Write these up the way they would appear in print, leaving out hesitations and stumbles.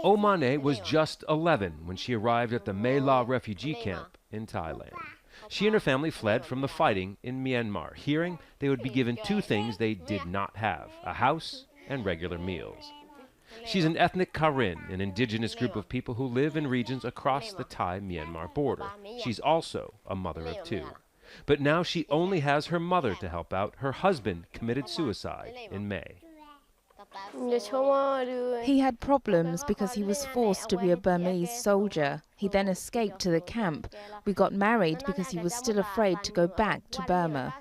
Omane was just 11 when she arrived at the My La refugee camp in Thailand. She and her family fled from the fighting in Myanmar, hearing they would be given two things they did not have: a house and regular meals. She's an ethnic Karen, an indigenous group of people who live in regions across the Thai-Myanmar border. She's also a mother of two. But now she only has her mother to help out. Her husband committed suicide in May. He had problems because he was forced to be a Burmese soldier. He then escaped to the camp. We got married because he was still afraid to go back to Burma.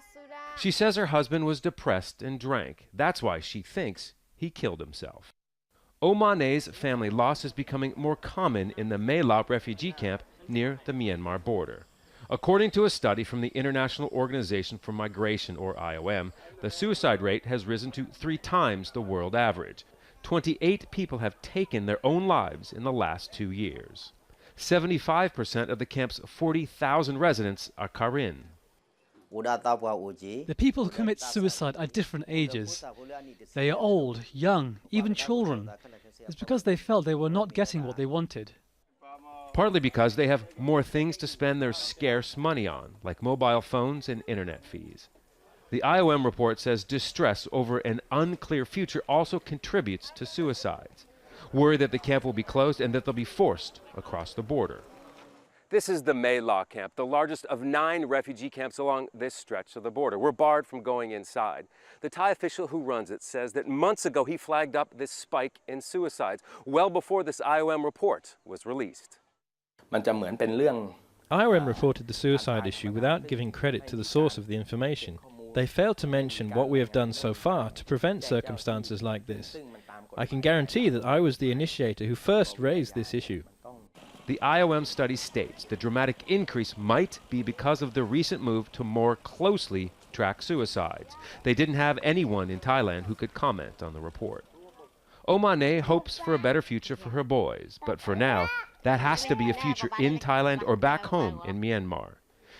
She says her husband was depressed and drank. That's why she thinks he killed himself. Omane's family loss is becoming more common in the My La refugee camp near the Myanmar border. According to a study from the International Organization for Migration, or IOM, the suicide rate has risen to 3 times the world average. 28 people have taken their own lives in the last 2 years. 75% of the camp's 40,000 residents are Karen. The people who commit suicide are different ages. They are old, young, even children. It's because they felt they were not getting what they wanted. Partly because they have more things to spend their scarce money on, like mobile phones and internet fees. The IOM report says distress over an unclear future also contributes to suicides. Worry that the camp will be closed and that they'll be forced across the border. This is the My La camp, the largest of 9 refugee camps along this stretch of the border. We're barred from going inside. The Thai official who runs it says that months ago he flagged up this spike in suicides, well before this IOM report was released. IOM reported the suicide issue without giving credit to the source of the information. They failed to mention what we have done so far to prevent circumstances like this. I can guarantee that I was the initiator who first raised this issue. The IOM study states the dramatic increase might be because of the recent move to more closely track suicides. They didn't have anyone in Thailand who could comment on the report. Omane hopes for a better future for her boys, but for now, that has to be a future in Thailand or back home in Myanmar.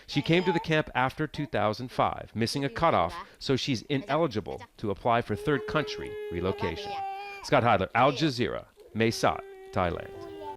She came to the camp after 2005, missing a cutoff, so she's ineligible to apply for third country relocation. Scott Heidler, Al Jazeera, Mae Sot, Thailand.